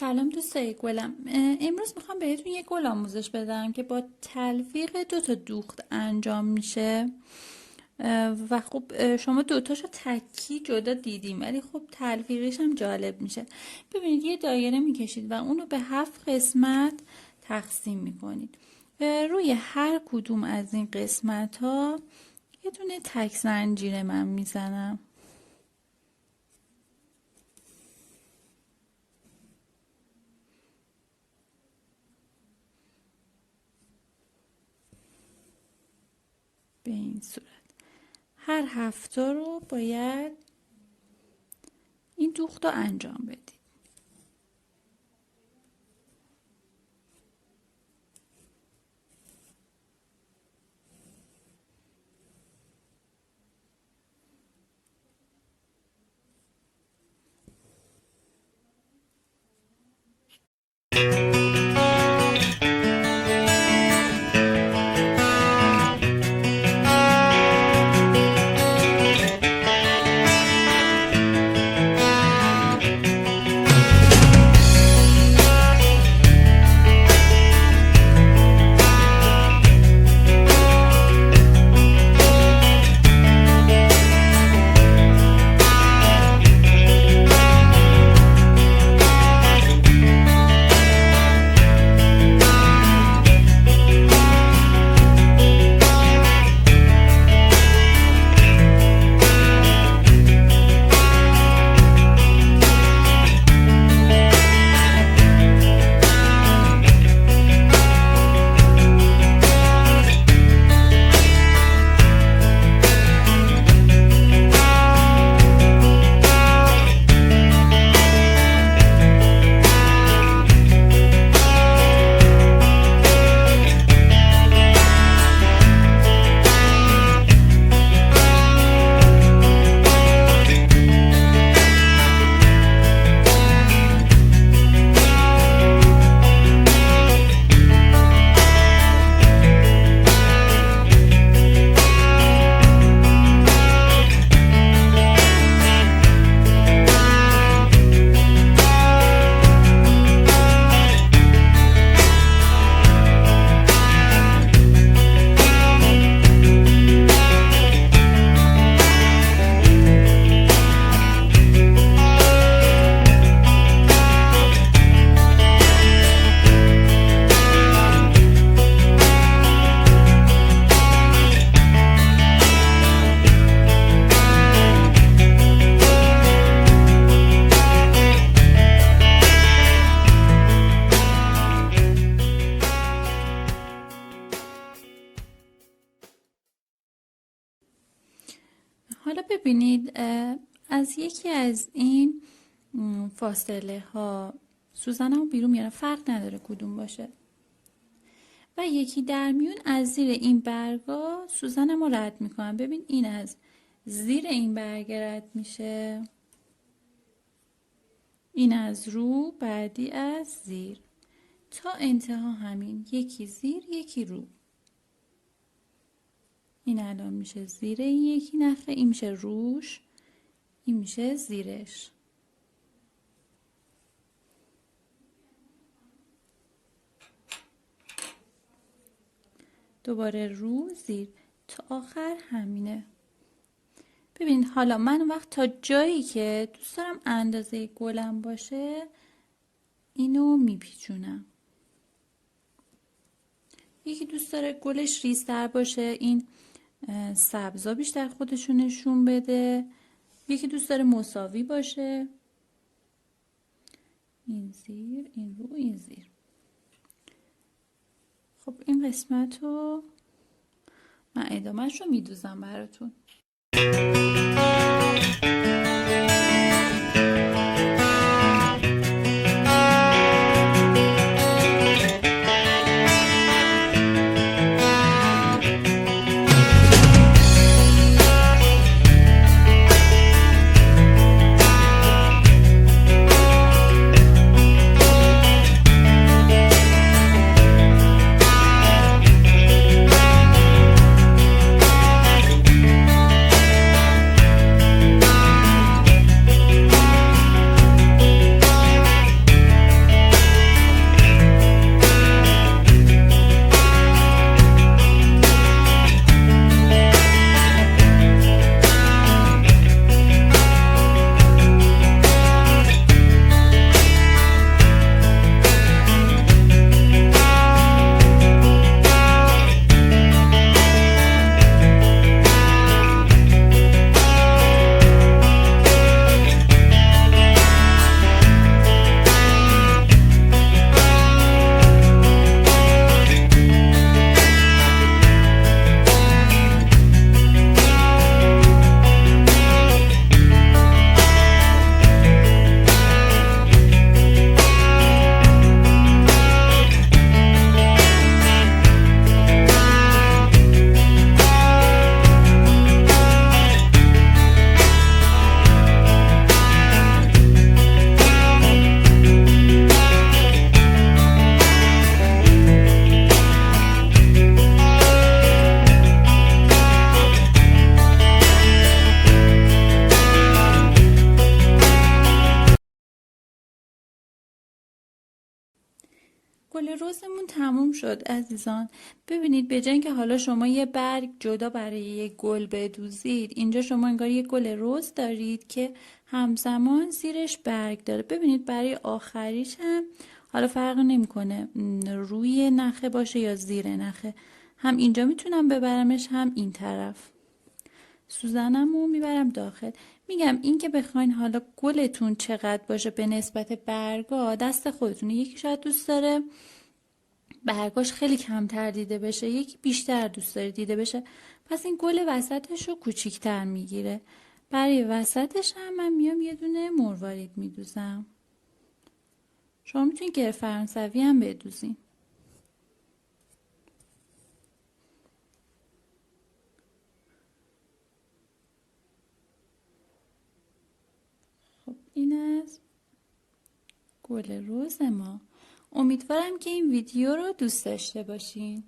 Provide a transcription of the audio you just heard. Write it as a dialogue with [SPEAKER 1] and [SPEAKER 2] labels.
[SPEAKER 1] سلام دوستای گلم. امروز میخوام بهتون یک گل آموزش بدم که با تلفیق دو تا دوخت انجام میشه و خب شما دوتاشو تکی جدا دیدیم، ولی خب تلفیقش هم جالب میشه. ببینید یه دایره میکشید و اونو به 7 قسمت تقسیم میکنید. روی هر کدوم از این قسمت ها یه دونه تک زنجیر من میزنم. به این صورت هر هفته رو باید این دوخت رو انجام بدید. حالا ببینید از یکی از این فاصله ها سوزنمو بیرون میارم، فرق نداره کدوم باشه، و یکی در میون از زیر این برگا سوزنمو رد میکنم. ببین این از زیر این برگ رد میشه، این از رو، بعدی از زیر، تا انتها همین، یکی زیر یکی رو. این الان میشه زیر این یکی نخه، این میشه روش، این میشه زیرش. دوباره رو زیر تا آخر همینه. ببینید حالا من وقت تا جایی که دوست دارم اندازه گلم باشه اینو میپیچونم. یکی دوست داره گلش ریزتر باشه، این سبزا بیشتر خودشون نشون بده، یکی دوست داره مساوی باشه، این زیر این رو این زیر. خب این قسمت رو من ادامهش رو میدوزم براتون. گل رزمون تموم شد عزیزان. ببینید به جای اینکه حالا شما یه برگ جدا برای یه گل بدوزید، اینجا شما انگار یه گل رز دارید که همزمان زیرش برگ داره. ببینید برای آخریش هم حالا فرق نمیکنه روی نخه باشه یا زیر نخه، هم اینجا میتونم ببرمش هم این طرف. سوزنم رو میبرم داخل. میگم این که بخواین حالا گلتون چقدر باشه به نسبت برگا دست خودتونه. یکی شاید دوست داره برگاش خیلی کمتر دیده بشه، یکی بیشتر دوست داره دیده بشه، پس این گل وسطش رو کوچیکتر میگیره. برای وسطش هم من میام یه دونه مروارید میدوزم. شما میتونید گر فرانسوی هم بدوزین. خب این از گل رز ما. امیدوارم که این ویدیو رو دوست داشته باشین.